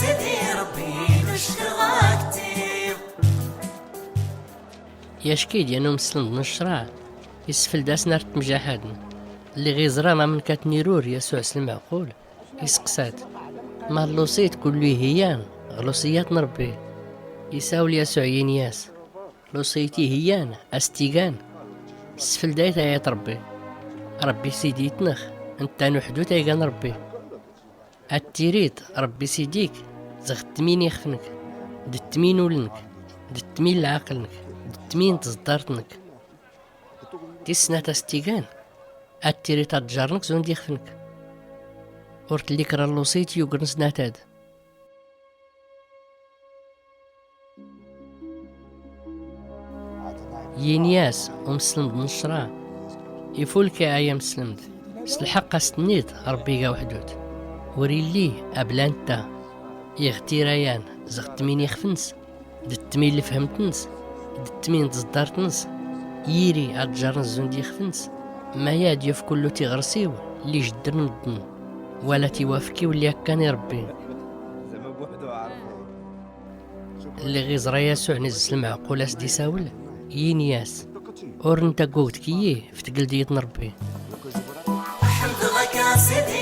سيدي ربي نشكرك كتير. يشكي ديالو مسلم بن الشراع يسفل داس نار مجاحدن اللي غيزرا ما من كاتنيرور يسوع سلم معقول يسقسات ما اللوصيت كل هيان غلوصيات نربي يساول يسوع ينياس لوصيتي هيان استيغان سفل دايت يا ربي ربي سيدي يتنخ انت نوحدو تايقان ربي التيريت ربي سيديك زغت مين يخفنك دت مين ولنك دت مين لعقلنك دت مين تصدرتنك تسنا تستيغان التيريت تجارنك زون دي يخفنك ورت ليك راه لوصيت يوغرنس ناتاد ينياس ومسلم بن الشراع يفولك يا مسلمد سلحق استنيت ربي قا وحدود وري ليه ابلانتا يغتي ريان زغت مين يخفنس دت مين اللي فهمتنس دت مين تصدرتنس يري اتجرن زون دي يخفنس ما يادي في كله تيغرسيو اللي جدر ندن ولا تيوافكي واللي كان يربي اللي غيزرا يسوع نزل المعقول اسدي ساول ينياس اور نتا قوت كيه في تقلدية نربي. الحمد لله يا سيدي